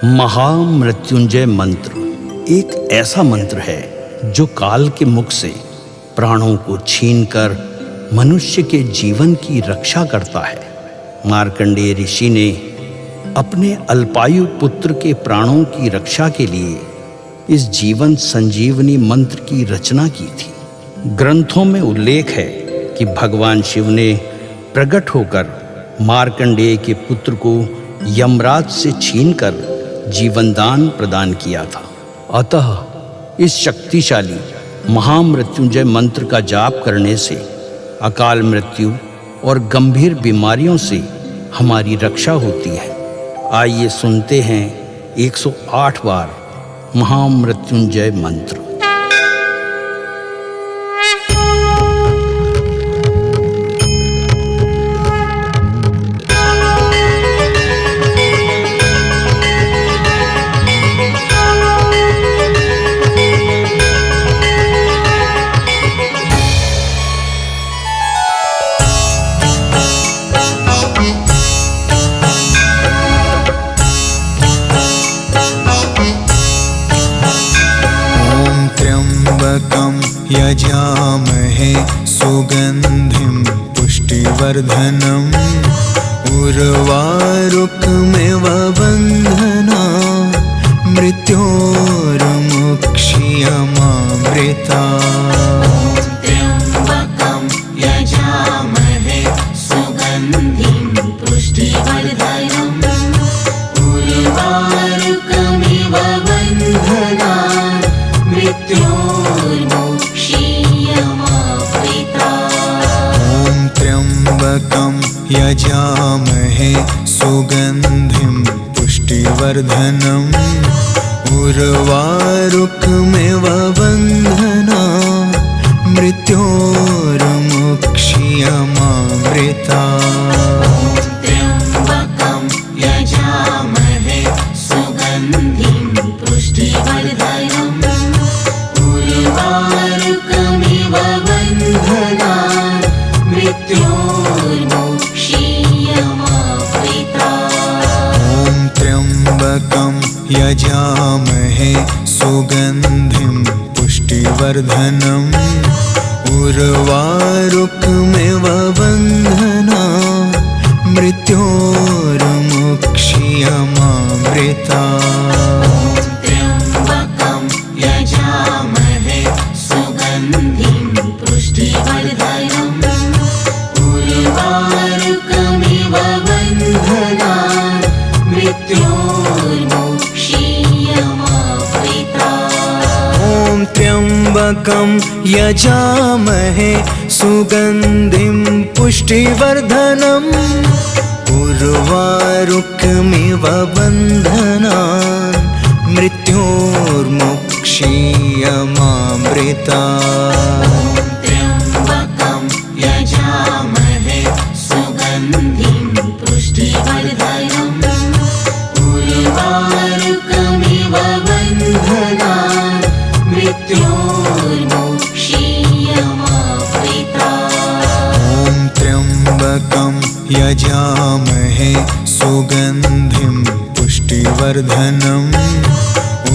महामृत्युंजय मंत्र एक ऐसा मंत्र है जो काल के मुख से प्राणों को छीनकर मनुष्य के जीवन की रक्षा करता है। मार्कंडेय ऋषि ने अपने अल्पायु पुत्र के प्राणों की रक्षा के लिए इस जीवन संजीवनी मंत्र की रचना की थी। ग्रंथों में उल्लेख है कि भगवान शिव ने प्रकट होकर मार्कंडेय के पुत्र को यमराज से छीनकर जीवनदान प्रदान किया था। अतः इस शक्तिशाली महामृत्युंजय मंत्र का जाप करने से अकाल मृत्यु और गंभीर बीमारियों से हमारी रक्षा होती है। आइए सुनते हैं 108 बार महामृत्युंजय मंत्र। यजामहे सुगंधिं पुष्टिवर्धनम् उर्वारुकमिव बन्धना मृत्योर्मुक्षीयमामृता। त्र्यम्बकं यजामहे सुगन्धिं पुष्टिवर्धनम् उर्वारुकमिव बन्धना त्र्यम्बकं यजामहे सुगन्धिं पुष्टिवर्धनम् उर्वारुकमिव बन्धना मृत्योर्मुक्षीयमामृता। त्र्यम्बकं यजामहे सुगन्धिं पुष्टिवर्धनम् उर्वारुकमिव बन्धना मृत्योर्मुक्षीयमामृता। त्र्यम्बकं यजामहे सुगन्धिं पुष्टिवर्धनम् उर्वारुकमिव बन्धना मृत्योर्मुक्षीयमामृता। त्र्यम्बकं यजामहे सुगन्धिं पुष्टिवर्धनम् उर्वारुकमिव बन्धना मृत्योर्मुक्षीयमामृता। त्र्यम्बकं यजामहे सुगन्धिं पुष्टिवर्धनम् उर्वारुकमिव बन्धना मृत्योर्मुक्षीयमामृता। त्र्यम्बकं यजामहे सुगन्धिं पुष्टिवर्धनम् उर्वारुकमिव बन्धना मृत्योर्मुक्षीयमामृता। त्र्यम्बकं यजामहे सुगन्धिं पुष्टिवर्धनम्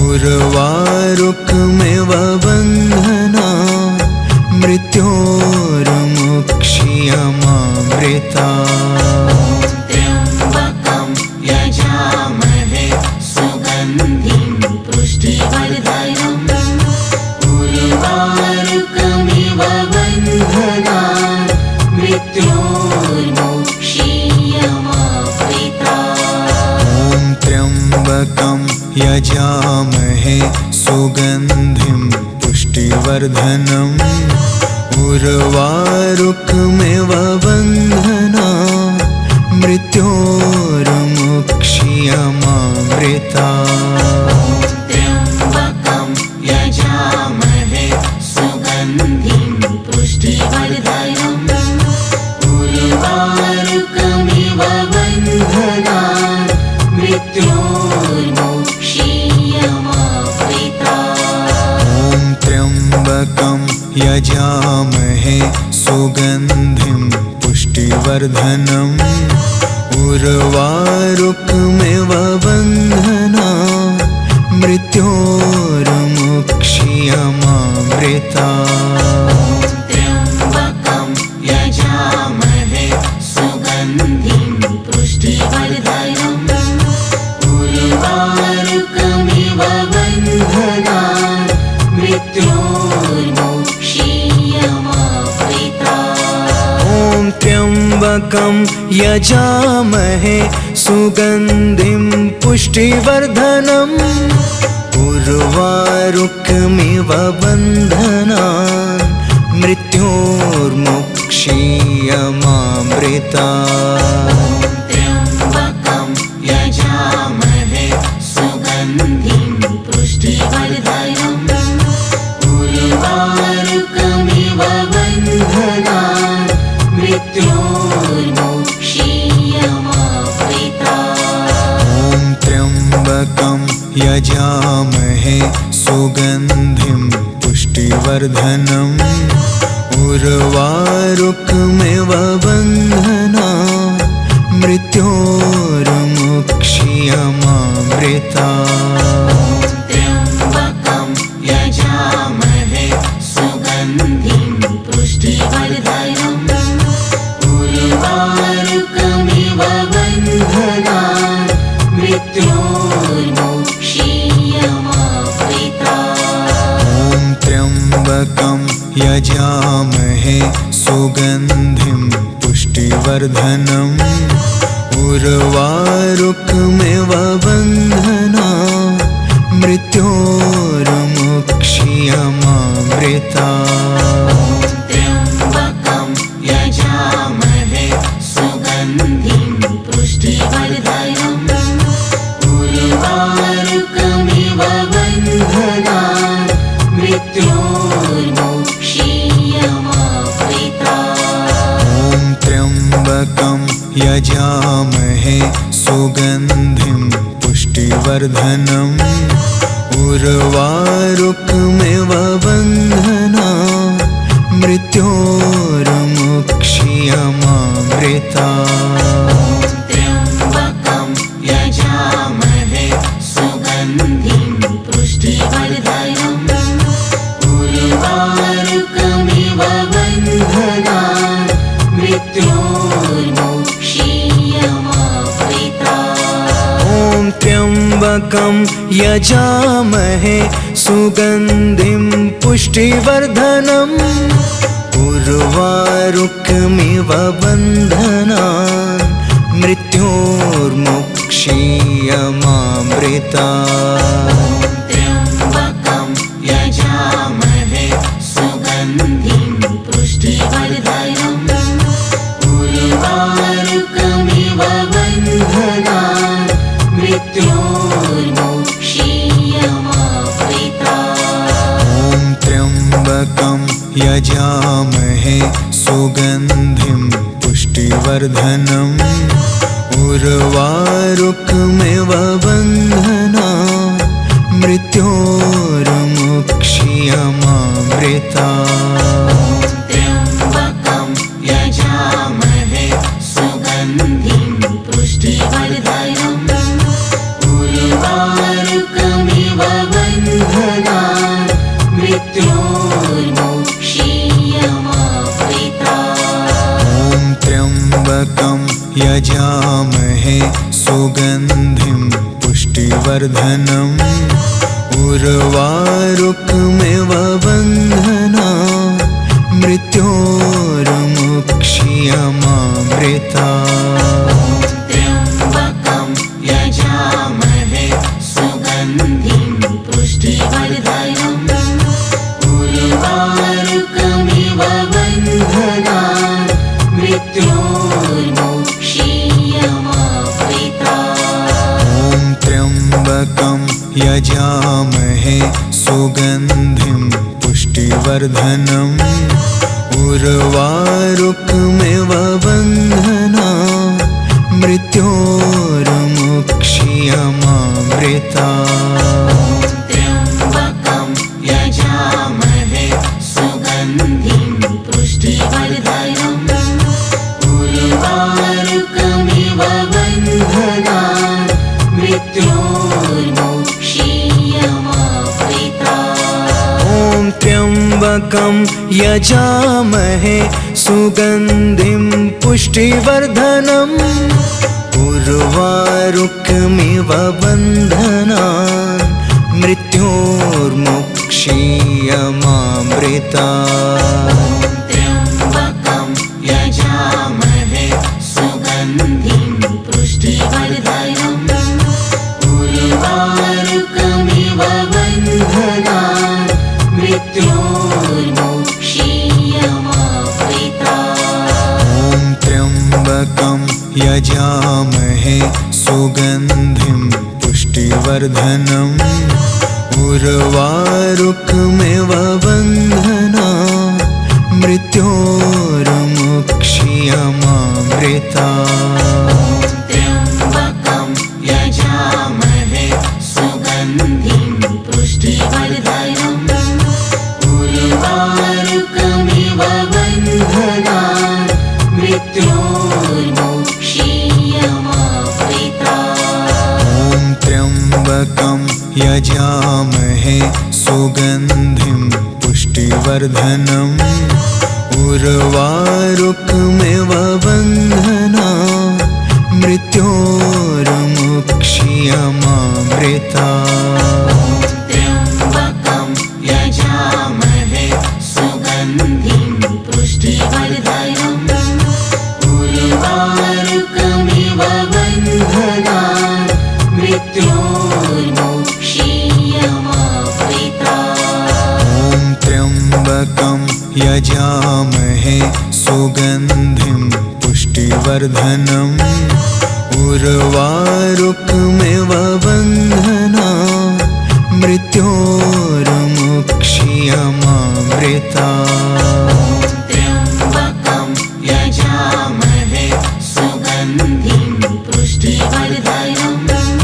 उर्वारुकमिव बन्धना मृत्योर्मुक्षीयमामृता। त्र्यम्बकं यजामहे सुगन्धिं पुष्टिवर्धनम् उर्वारुकमिव बन्धना मृत्योर्मुक्षीयमामृता। त्र्यम्बकं यजामहे सुगन्धिं पुष्टिवर्धनम् उर्वारुकमिव बन्धना मृत्योर्मुक्षीयमामृता। त्र्यम्बकं यजामहे सुगन्धिं पुष्टिवर्धनम् उर्वारुकमिव बन्धना मृत्योर्मुक्षीयमामृता। त्र्यम्बकं यजामहे सुगन्धिं उर्वारुकमिव बन्धना मृत्योर्मुक्षीयमामृता त्र्यम्बकं यजामहे सुगन्धिं पुष्टिवर्धनम् उर्वारुकमिव बन्धनान् मृत्योर्मुक्षीयमामृता ॐ त्र्यम्बकं यजामहे सुगन्धिं पुष्टिवर्धनम् उर्वारुकमिव बन्धनान् मृत्योर्मुक्षीयमामृता त्र्यम्बकं यजामहे सुगन्धिं पुष्टिवर्धनम् उर्वारुकमिव बन्धनान् मृत्योर्मुक्षीयमामृता ॐ त्र्यम्बकं यजामहे सुगन्धिं पुष्टिवर्धनम् उर्वारुकमिव बन्धनान् मृत्योर्मुक्षीयमामृता त्र्यम्बकं यजामहे सुगन्धिं पुष्टिवर्धनम् उर्वारुकमिव बन्धनान् मृत्योर्मुक्षीयमामृता ॐ त्र्यम्बकं यजामहे सुगन्धिं पुष्टिवर्धनम् उर्वारुकमिव बन्धनान् मृत्योर्मुक्षीयमामृता त्र्यम्बकं यजामहे सुगन्धिं पुष्टिवर्धनम् उर्वारुकमिव बन्धनान् मृत्योर्मुक्षीयमामृता ॐ त्र्यम्बकं यजामहे सुगन्धिं पुष्टिवर्धनम् उर्वारुकमिव बन्धनान् मृत्योर्मुक्षीयमामृता त्र्यम्बकं यजामहे सुगन्धिं पुष्टिवर्धनम् उर्वारुकमिव बन्धनान् मृत्योर्मुक्षीयमामृता ॐ त्र्यम्बकं यजामहे सुगन्धिं पुष्टिवर्धनम् उर्वारुकमिव बन्धनान् मृत्योर्मुक्षीयमामृता त्र्यम्बकं यजामहे सुगन्धिं पुष्टिवर्धनम् उर्वारुकमिव बन्धनान् मृत्योर्मुक्षीयमामृता ॐ त्र्यम्बकं यजामहे सुगन्धिं पुष्टिवर्धनम् उर्वारुकमिव बन्धनान् मृत्योर्मुक्षीयमामृता त्र्यम्बकं यजामहे सुगन्धिं पुष्टिवर्धनम् उर्वारुकमिव बन्धनान् मृत्योर्मुक्षीयमामृता ॐ त्र्यम्बकं यजामहे सुगन्धिं पुष्टिवर्धनम् उर्वारुकमिव बन्धनान् मृत्योर्मुक्षीयमामृता त्र्यम्बकं यजामहे सुगन्धिं पुष्टिवर्धनम् उर्वारुकमिव बन्धनान् मृत्योर्मुक्षीयमामृता ॐ त्र्यम्बकं यजामहे सुगन्धिं पुष्टिवर्धनम् उर्वारुकमिव बन्धनान् मृत्योर्मुक्षीयमामृता त्र्यम्बकं यजामहे सुगन्धिं पुष्टिवर्धनम् उर्वारुकमिव त्र्यम्बकं यजामहे सुगन्धिं पुष्टिवर्धनम् उर्वारुकमिव बन्धनान् मृत्योर्मुक्षीयमामृतात्। त्र्यम्बकं यजामहे सुगन्धिं पुष्टिवर्धनम् उर्वारुकमिव बन्धनान् मृत्योर्मुक्षीयमामृतात्। ॐ त्र्यम्बकं यजामहे सुगन्धिं पुष्टिवर्धनम् उर्वारुकमिव बन्धनान् मृत्योर्मुक्षीयमामृतात्। त्र्यम्बकं यजामहे सुगन्धिं पुष्टिवर्धनम् उर्वारुकमिव बन्धनान् मृत्योर्मुक्षीयमामृतात्। ॐ त्र्यम्बकं यजामहे सुगन्धिं पुष्टिवर्धनम् उर्वारुकमिव बन्धनान् मृत्योर्मुक्षीयमामृतात्। त्र्यम्बकं यजामहे सुगन्धिं पुष्टिवर्धनम् उर्वारुकमिव बन्धनान् मृत्योर्मुक्षीयमामृतात्। ॐ त्र्यम्बकं यजामहे सुगन्धिं पुष्टिवर्धनम् उर्वारुकमिव बन्धनान् मृत्योर्मुक्षीयमामृतात्। त्र्यम्बकं यजामहे सुगन्धिं पुष्टिवर्धनम्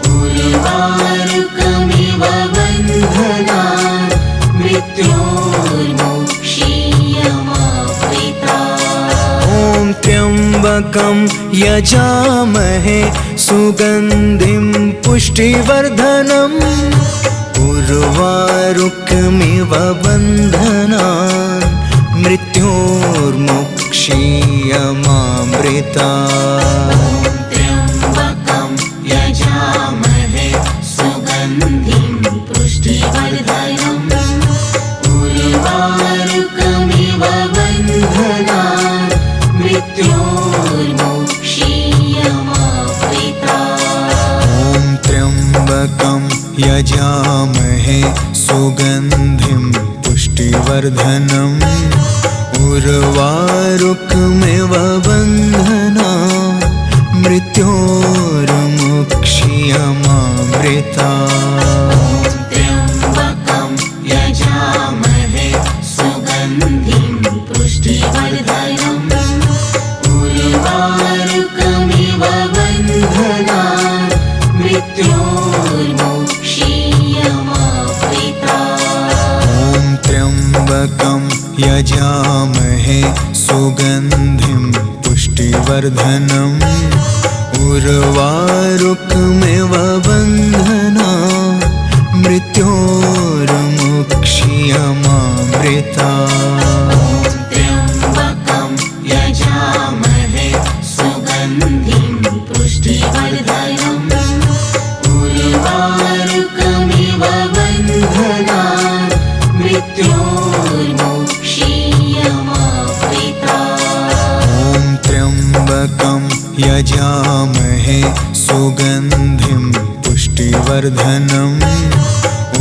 उर्वारुकमिव बन्धनान् मृत्योर्मुक्षीयमामृतात्। ॐ त्र्यम्बकं यजामहे सुगन्धिं पुष्टिवर्धनम् उर्वारुकमिव बन्धनान् मृत्योर्मुक्षीयमामृतात्। त्र्यम्बकं यजामहे सुगन्धिं पुष्टिवर्धनम् उर्वारुकमिव बन्धनान् मृत्योर्मुक्षीयमामृतात्। ॐ त्र्यम्बकं यजामहे सुगन्धिं पुष्टिवर्धनम् उर्वारुकमिव बन्धनान् मृत्योर्मुक्षीयमामृतात्। त्र्यम्बकं यजामहे सुगन्धिं पुष्टिवर्धनम् उर्वारुकमिव बन्धनान् मृत्योर्मुक्षीयमामृतात्। ॐ त्र्यम्बकं यजामहे सुगन्धिं पुष्टिवर्धनम् उर्वारुकमिव बन्धनान् मृत्योर्मुक्षीयमामृतात्। त्र्यम्बकं यजामहे सुगन्धिं पुष्टिवर्धनम् उर्वारुकमिव बन्धनान् मृत्योर्मुक्षीयमामृतात्। ॐ त्र्यम्बकं यजामहे सुगन्धिं पुष्टिवर्धनम्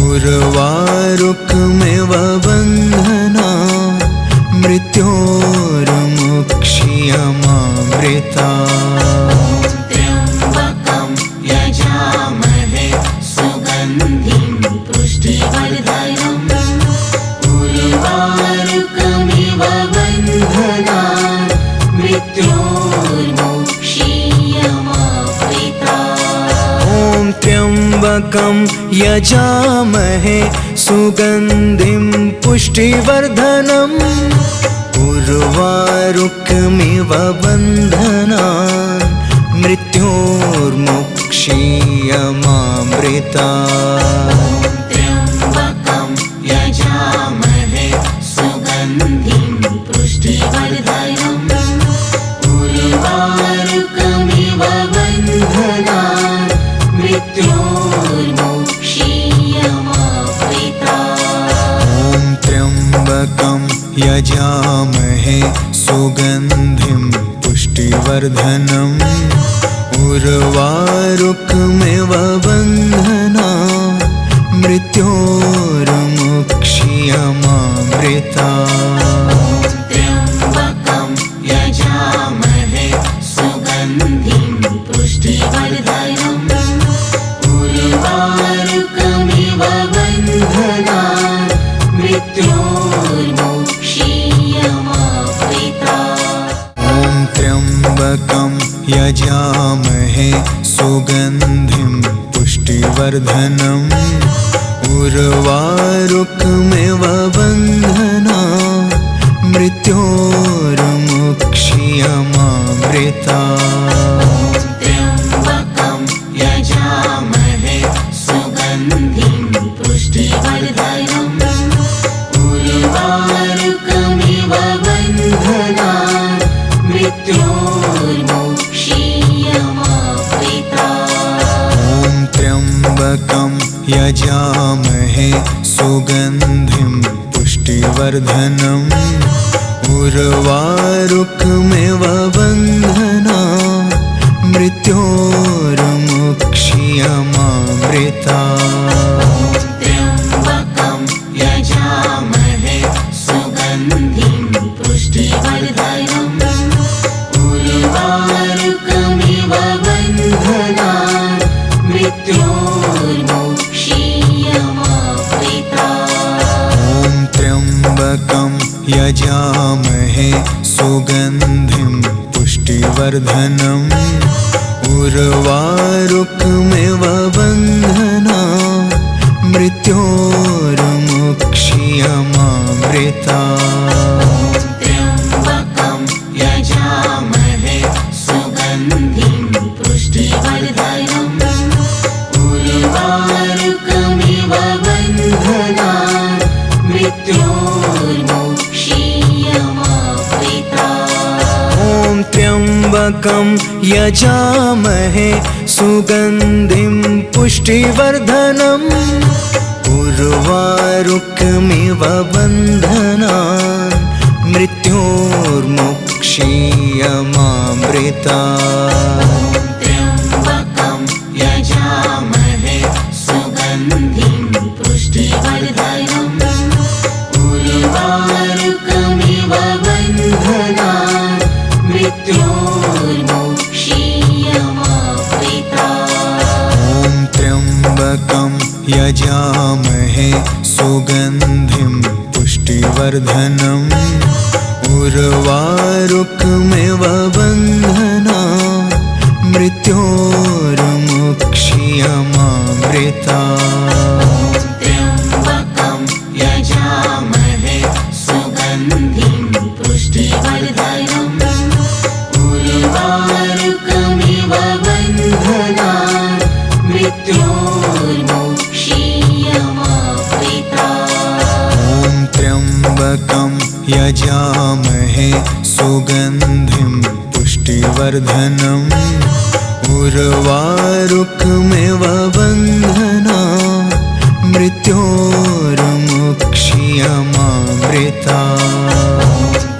उर्वारुकमिव बन्धनान् मृत्योर्मुक्षीयमामृतात्। त्र्यम्बकं यजामहे सुगन्धिं पुष्टिवर्धनम् उर्वारुकमिव बन्धनान् मृत्योर्मुक्षीयमामृतात्। ॐ त्र्यम्बकं यजामहे सुगन्धिं पुष्टिवर्धनम् उर्वारुकमिव बन्धनान् मृत्योर्मुक्षीयमामृतात्। त्र्यम्बकं यजामहे पुष्टिवर्धनम् उर्वारुकमिव बन्धना मृत्योर्मुक्षीयमामृता त्र्यम्बकं यजामहे सुगन्धिं पुष्टिवर्धनम् उर्वारुकमिव बन्धनान् मृत्योर्मुक्षीयमामृता ॐ त्र्यम्बकं यजामहे सुगन्धिं पुष्टिवर्धनम् उर्वारुकमिव बन्धना मृत्योर्मुक्षीयमामृता त्र्यम्बकं यजामहे सुगन्धिं पुष्टिवर्धनम् उर्वारुकमिव बन्धनान् मृत्योर्मुक्षीयमामृता ॐ त्र्यम्बकं यजामहे सुगन्धिं पुष्टिवर्धनम् उर्वारुकमिव बन्धना मृत्योर्मुक्षीयमामृता त्र्यम्बकं यजामहे सुगन्धिं पुष्टिवर्धनम् उर्वारुकमिव बन्धनान् मृत्योर्मुक्षीयमामृता ॐ त्र्यम्बकं यजामहे सुगन्धिं पुष्टिवर्धनम् उर्वारुकमिव बन्धना मृत्योर्मुक्षीयमामृता त्र्यम्बकं यजामहे सुगन्धिं पुष्टिवर्धनम् उर्वारुकमिव बन्धनान् मृत्योर्मुक्षीयमामृता ॐ त्र्यम्बकं यजामहे सुगन्धिं पुष्टिवर्धनम् उर्वारुकमिव बन्धनान् मृत्योर्मुक्षीयमामृता त्र्यम्बकं यजामहे सुगन्धिं पुष्टिवर्धनम् उर्वारुकमिव बन्धनान् मृत्योर्मुक्षीयमामृता ॐ त्र्यम्बकं यजामहे सुगन्धिं पुष्टिवर्धनम् उर्वारुकमिव बन्धना मृत्योर्मुक्षीयमामृता त्र्यम्बकं यजामहे सुगन्धिं पुष्टिवर्धनम् उर्वारुकमिव बन्धनान् मृत्योर्मुक्षीयमामृता ॐ त्र्यम्बकं यजामहे सुगन्धिं पुष्टिवर्धनम् उर्वारुकमिव बन्धना मृत्योर्मुक्षीयमामृता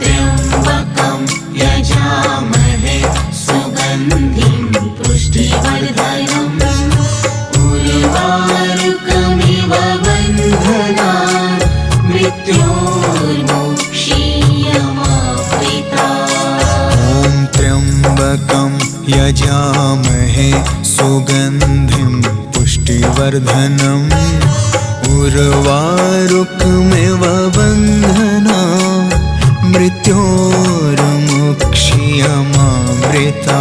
त्र्यम्बकं यजामहे सुगन्धिं पुष्टिवर्धनम् उर्वारुकमिव बन्धनान् मृत्योर्मुक्षीयमामृता ॐ त्र्यम्बकं यजामहे सुगन्धिं पुष्टिवर्धनम् उर्वारुकमिव बन्धना मृत्योर्मुक्षीयमामृता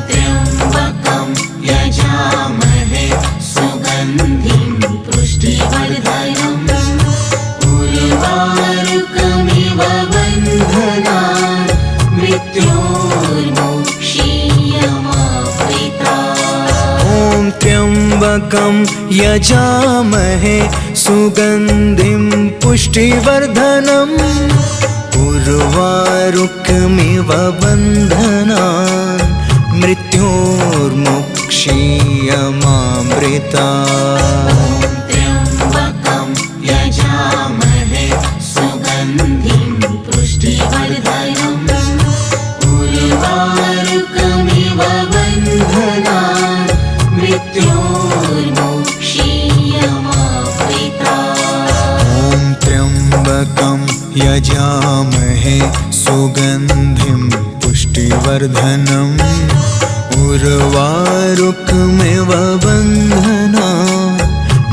त्र्यम्बकं यजामहे सुगन्धिं पुष्टिवर्धनम् उर्वारुकमिव बन्धनान् मृत्योर्मुक्षीयमामृता ॐ त्र्यम्बकं यजामहे सुगन्धिं पुष्टिवर्धनम् उर्वारुकमिव बन्धनान् मृत्योर्मुक्षीयमामृता त्र्यम्बकं यजामहे सुगन्धिं पुष्टिवर्धनम् उर्वारुकमिव मृत्योर्मोक्षीयमावृता। ॐ त्र्यम्बकं यजामहे सुगन्धिं पुष्टिवर्धनम् उर्वारुकमिव बन्धनान्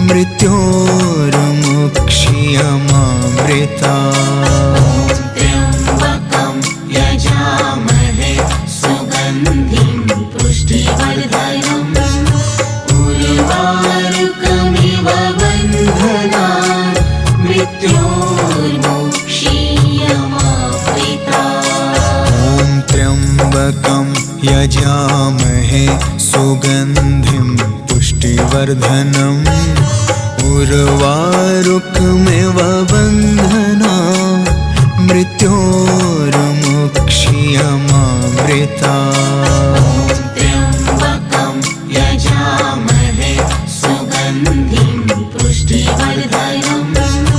मृत्योर्मुक्षीयमामृता। त्र्यम्बकं यजामहे सुगन्धिं पुष्टिवर्धनम् उर्वारुकमिव बन्धनान् मृत्योर्मुक्षीयमावृता। ॐ त्र्यम्बकं यजामहे सुगन्धिं पुष्टिवर्धनम् उर्वारुकमिव बन्धनान् मृत्योर्मुक्षीयमामृता। त्र्यम्बकं यजामहे सुगन्धिं पुष्टिवर्धनम्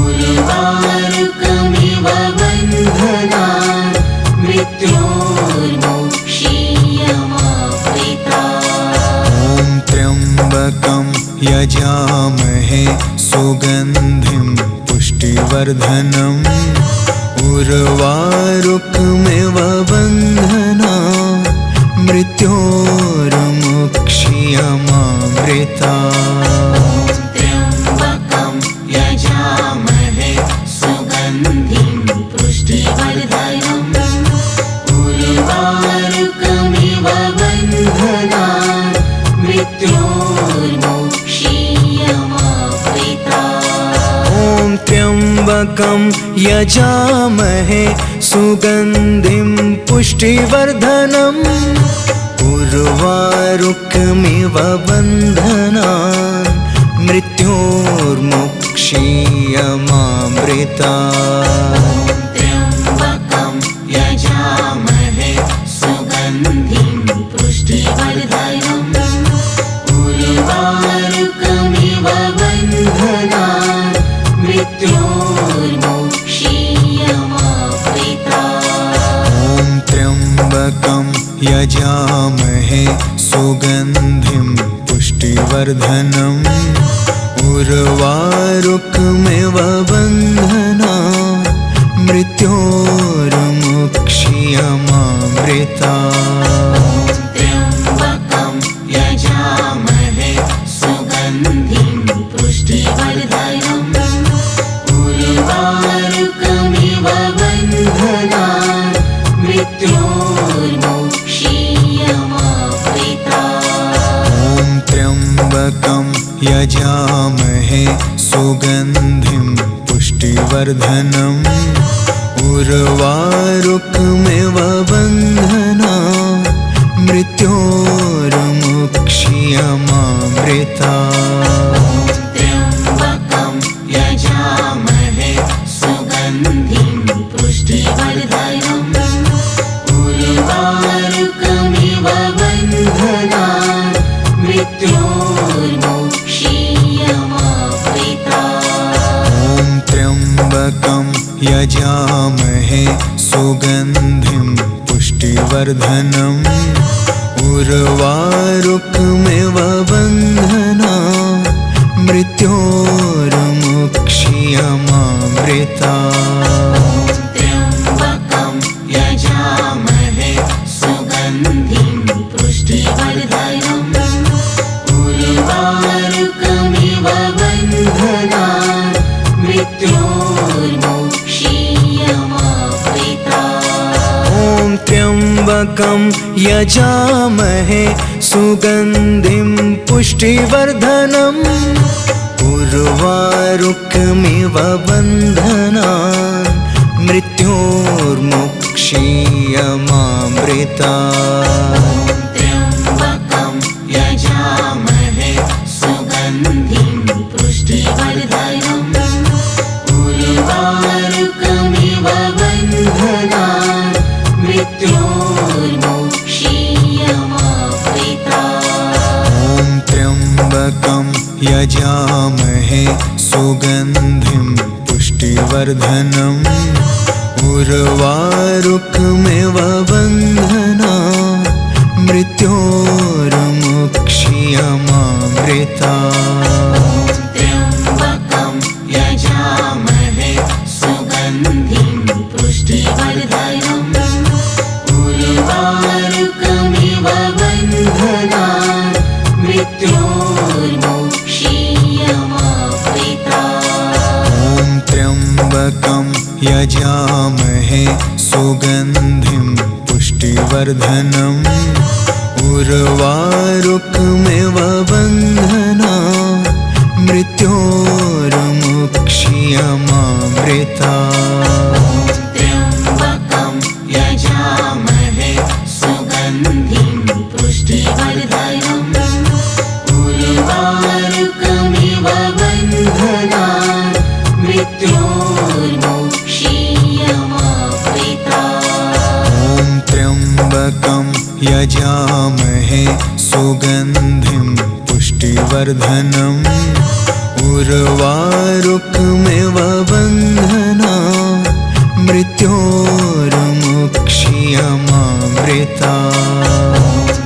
उर्वारुकमिव बन्धनान् मृत्योर्मुक्षीयमावृता। ॐ त्र्यम्बकं यजामहे सुगन्धिं पुष्टिवर्धनम् उर्वारुकमिव बन्धनान् मृत्योर्मुक्षीयमामृता। त्र्यम्बकं यजामहे सुगन्धिं पुष्टिवर्धनम् उर्वारुकमिव बन्धनान् मृत्योर्मुक्षीयमावृता। ॐ त्र्यम्बकं यजामहे सुगन्धिं पुष्टिवर्धनम् उर्वारुकमिव बन्धनान् मृत्योर्मुक्षीयमामृता। त्र्यम्बकं यजामहे सुगन्धिं पुष्टिवर्धनम् उर्वारुकमिव बन्धनान् मृत्योर्मुक्षीयमावृता। ॐ त्र्यम्बकं यजामहे सुगन्धिं पुष्टिवर्धनम् उर्वारुकमिव बन्धनान् मृत्योर्मुक्षीयमामृता। त्र्यम्बकं यजामहे सुगन्धिं पुष्टिवर्धनम् उर्वारुकमिव बन्धनान् मृत्योर्मुक्षीयमावृता। ॐ त्र्यम्बकं यजामहे सुगन्धिं पुष्टिवर्धनम् उर्वारुकमिव बन्धनान् मृत्योर्मुक्षीयमामृता। त्र्यम्बकं यजामहे सुगन्धिं पुष्टिवर्धनम् उर्वारुकमिव बन्धनान् मृत्योर्मुक्षीयमावृता। ॐ त्र्यम्बकं यजामहे सुगन्धिं पुष्टिवर्धनम् उर्वारुकमिव बन्धनान् मृत्योर्मुक्षीयमामृता। त्र्यम्बकं यजामहे सुगन्धिं पुष्टिवर्धनम् उर्वारुकमिव बन्धनान् मृत्योर्मुक्षीयमावृता। ॐ त्र्यम्बकं यजामहे सुगन्धिं पुष्टिवर्धनम् उर्वारुकमिव बन्धनान् मृत्योर्मुक्षीयमामृता। त्र्यम्बकं यजामहे सुगन्धिं पुष्टिवर्धनम् उर्वारुकमिव बन्धनान् मृत्योर्मुक्षीयमावृता। ॐ त्र्यम्बकं यजामहे सुगन्धिं पुष्टिवर्धनम् उर्वारुकमिव बन्धनान् मृत्योर्मुक्षीयमामृता। त्र्यम्बकं यजामहे सुगन्धिं पुष्टिवर्धनम् उर्वारुकमिव बन्धनान् मृत्योर्मोक्षीयमावृतात्। ॐ त्र्यम्बकं यजामहे सुगन्धिं पुष्टिवर्धनम् उर्वारुकमिव बन्धनान् मृत्योर्मोक्षीयमावृतात्। त्र्यम्बकं यजामहे सुगन्धिं पुष्टिवर्धनम् उर्वारुकमिव बन्धनान् मृत्योर्मोक्षीयमावृतात्। ॐ त्र्यम्बकं यजामहे सुगन्धिं पुष्टिवर्धनम् उर्वारुकमिव बन्धनान् मृत्योर्मोक्षीयमावृतात्।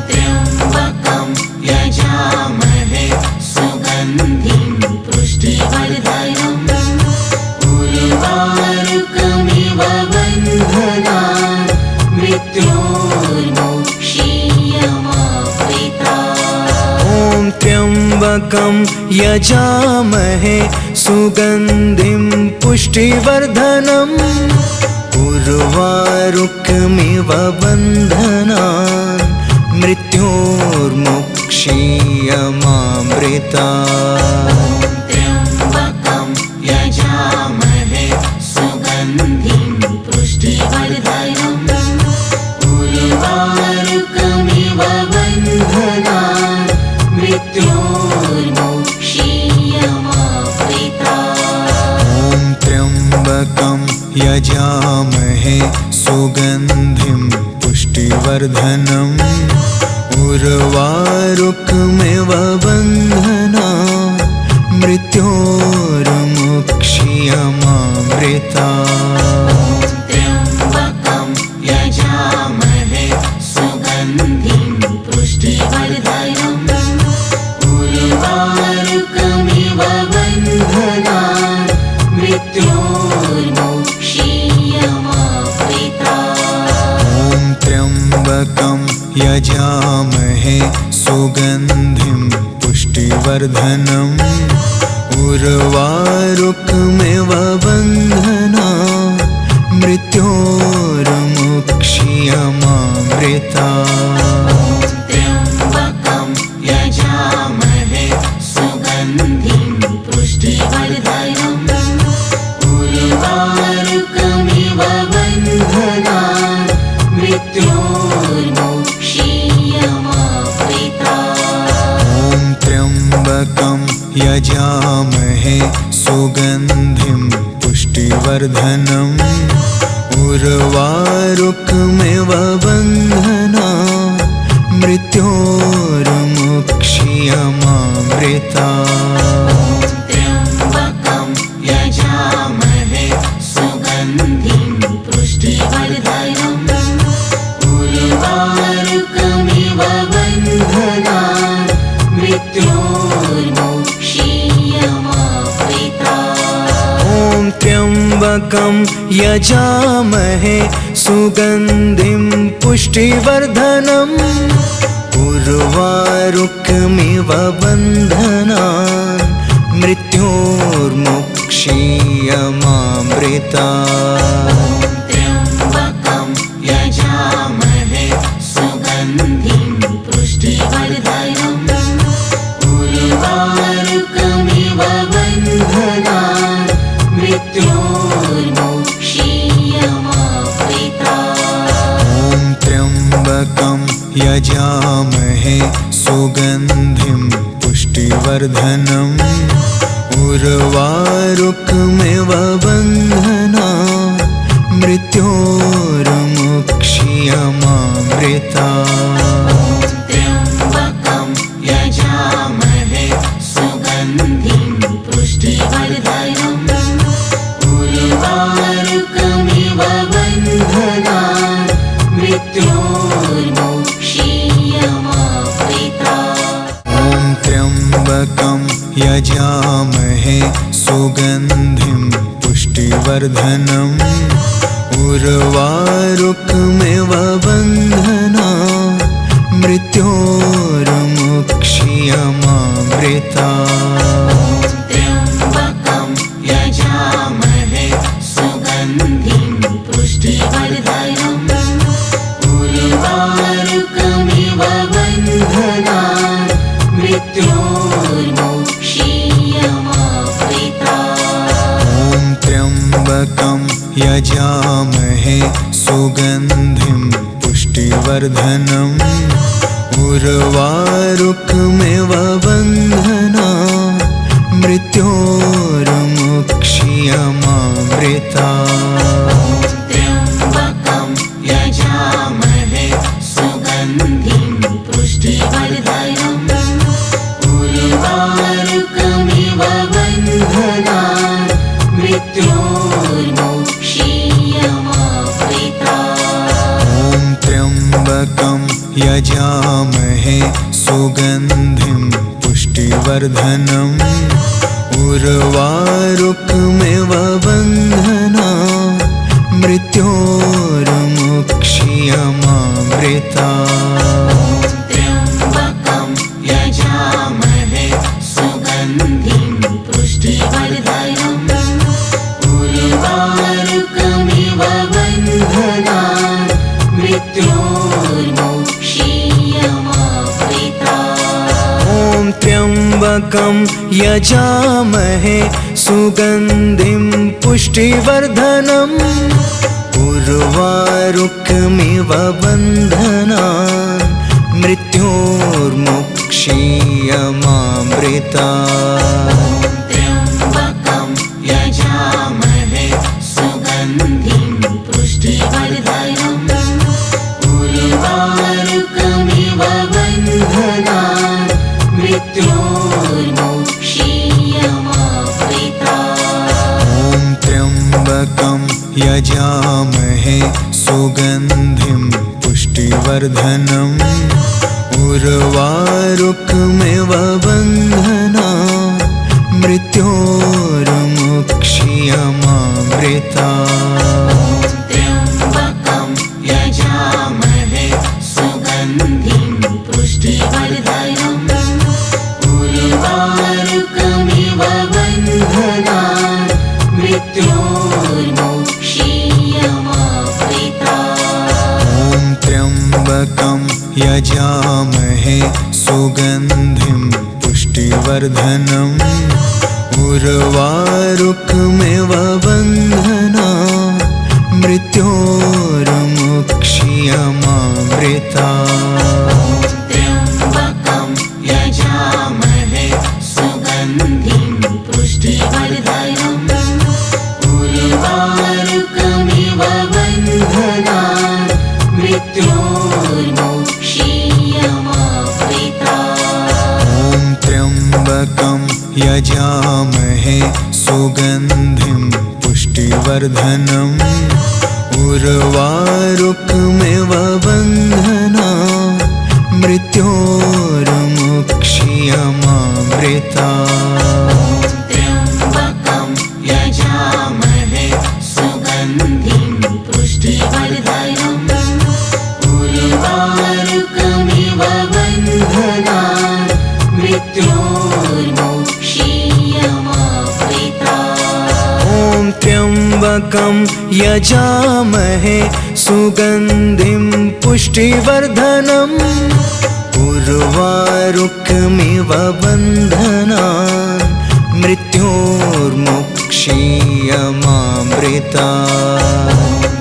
त्र्यम्बकं यजामहे सुगन्धिं पुष्टिवर्धनम् उर्वारुकमिव बन्धनान् मृत्योर्मोक्षीयमावृतात्। ॐ त्र्यम्बकं यजामहे सुगन्धिं पुष्टिवर्धनम् उर्वारुकमिव बन्धनान् मृत्योर्मोक्षीयमावृतात्। त्र्यम्बकं यजामहे सुगन्धिं पुष्टिवर्धनम् उर्वारुकमिव बन्धनान् मृत्योर्मोक्षीयमावृतात्। ॐ त्र्यम्बकं यजामहे सुगन्धिं पुष्टिवर्धनम् उर्वारुकमिव बन्धनान् मृत्योर्मोक्षीयमावृतात्। त्र्यम्बकं यजामहे सुगन्धिं पुष्टिवर्धनम् उर्वारुकमिव बन्धनान् मृत्योर्मोक्षीयमावृतात्। ॐ त्र्यम्बकं यजामहे सुगन्धिं पुष्टिवर्धनम् उर्वारुकमिव बन्धनान् मृत्योर्मोक्षीयमावृतात्। त्र्यम्बकं यजामहे सुगन्धिं पुष्टिवर्धनम् उर्वारुकमिव बन्धनान् मृत्योर्मोक्षीयमावृतात्। ॐ त्र्यम्बकं यजामहे सुगन्धिं पुष्टिवर्धनम् उर्वारुकमिव बन्धनान् मृत्योर्मोक्षीयमावृतात्। त्र्यम्बकं यजामहे सुगन्धिं पुष्टिवर्धनम् उर्वारुकमिव बन्धनान् मृत्योर्मोक्षीयमावृतात्। ॐ त्र्यम्बकं यजामहे सुगन्धिं पुष्टिवर्धनम् उर्वारुकमिव बन्धनान् मृत्योर्मोक्षीयमावृतात्। त्र्यम्बकं यजामहे सुगन्धिं पुष्टिवर्धनम् उर्वारुकमिव बन्धनान् मृत्योर्मोक्षीयमावृतात्। ॐ त्र्यम्बकं यजामहे सुगन्धिं पुष्टिवर्धनम् उर्वारुकमिव बन्धनान् मृत्योर्मोक्षीयमावृतात्। त्र्यम्बकं यजामहे सुगन्धिं पुष्टिवर्धनम् उर्वारुकमिव बन्धनान् मृत्योर्मोक्षीयमावृतात्। ॐ त्र्यम्बकं यजामहे सुगन्धिं पुष्टिवर्धनम् उर्वारुकमिव बन्धनान् मृत्योर्मुक्ष्यमामृतात्। त्र्यम्बकं यजामहे सुगन्धिं पुष्टिवर्धनम् उर्वारुकमिव बन्धनान् मृत्योर्मुक्ष्यमामृतात्। ॐ त्र्यम्बकं यजामहे सुगन्धिं पुष्टिवर्धनम् उर्वारुकमिव बन्धनान् मृत्योर्मुक्ष्यमामृतात्। त्र्यम्बकं यजामहे सुगन्धिं पुष्टिवर्धनम् उर्वारुकमिव बन्धनान् मृत्योर्मुक्ष्यमामृतात्। ॐ त्र्यम्बकं यजामहे सुगन्धिं पुष्टिवर्धनम् उर्वारुकमिव बन्धनान् मृत्योर्मुक्ष्यमामृतात्। त्र्यम्बकं यजामहे सुगन्धिं पुष्टिवर्धनम् उर्वारुकमिव बन्धनान् मृत्योर्मुक्ष्यमामृतात्। ॐ त्र्यम्बकं यजामहे सुगन्धिं पुष्टिवर्धनम् उर्वारुकमिव बन्धनान् मृत्योर्मुक्ष्यमामृतात्। त्र्यम्बकं यजामहे सुगन्धिं पुष्टिवर्धनम् उर्वारुकमिव बन्धनान् मृत्योर्मुक्ष्यमामृतात्। ॐ त्र्यम्बकं यजामहे सुगन्धिं पुष्टिवर्धनम् उर्वारुकमिव बन्धनान् मृत्योर्मुक्ष्यमामृतात्। त्र्यम्बकं यजामहे सुगन्धिं पुष्टिवर्धनम् उर्वारुकमिव बन्धनान् मृत्योर्मुक्ष्यमामृतात्। ॐ त्र्यम्बकं यजामहे सुगन्धिं पुष्टिवर्धनम् उर्वारुकमिव बन्धनान् मृत्योर्मुक्ष्यमामृतात्। त्र्यम्बकं यजामहे सुगन्धिं पुष्टिवर्धनम् उर्वारुकमिव बन्धनान् मृत्योर्मुक्ष्यमामृतात्। ॐ त्र्यम्बकं यजामहे सुगन्धिं पुष्टिवर्धनम् उर्वारुकमिव बन्धनान् मृत्योर्मुक्ष्यमामृतात्। त्र्यम्बकं यजामहे सुगन्धिं पुष्टिवर्धनम् उर्वारुकमिव बन्धनान् मृत्योर्मुक्ष्यमामृतात्। ॐ त्र्यम्बकं यजामहे सुगन्धिं पुष्टिवर्धनम् उर्वारुकमिव बन्धनान् मृत्योर्मुक्ष्यमामृतात्।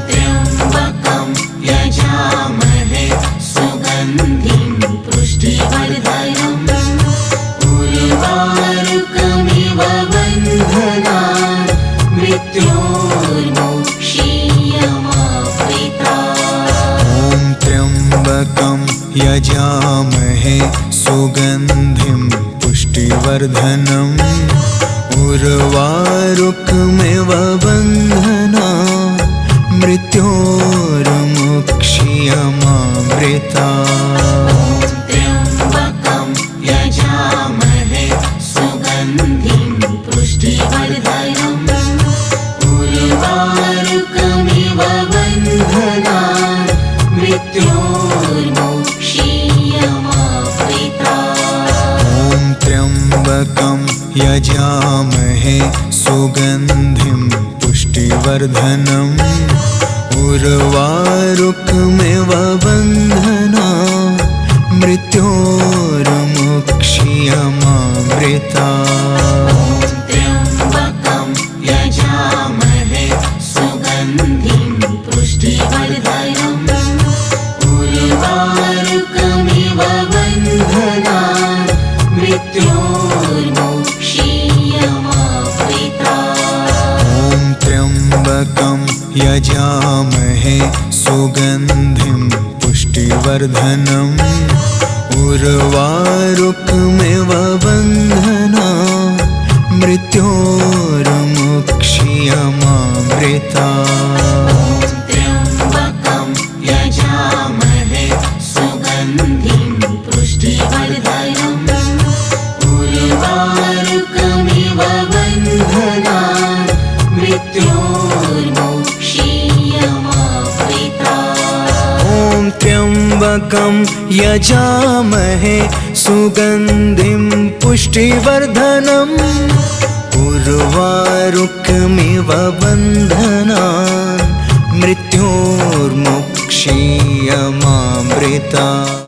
त्र्यम्बकं यजामहे सुगन्धिं पुष्टिवर्धनम् उर्वारुकमिव बन्धनान् मृत्योर्मुक्ष्यमामृतात्। ॐ त्र्यम्बकं यजामहे सुगन्धिं पुष्टिवर्धनम् उर्वारुकमिव बन्धनान् मृत्योर्मुक्ष्यमामृतात्। त्र्यम्बकं यजामहे सुगन्धिं यजामहे सुगन्धिं पुष्टिवर्धनम् उर्वारुकमिव बन्धनान् मृत्योर्मुक्ष्यमामृतात्। त्र्यम्बकं यजामहे सुगन्धिं पुष्टिवर्धनम् उर्वारुकमिव बन्धनान् मृत्योर्मुक्ष्यमामृतात्। ॐ त्र्यम्बकं यजामहे सुगन्धिं पुष्टिवर्धनम् उर्वारुकमिव बन्धनान् मृत्योर्मुक्ष्यमामृतात्। त्र्यम्बकं यजामहे सुगन्धिं पुष्टिवर्धनम् उर्वारुकमिव बन्धनान् मृत्योर्मुक्ष्यमामृतात्। ॐ त्र्यम्बकं यजामहे सुगन्धिं पुष्टिवर्धनम् उर्वारुकमिव बन्धनान् मृत्योर्मुक्ष्यमामृतात्।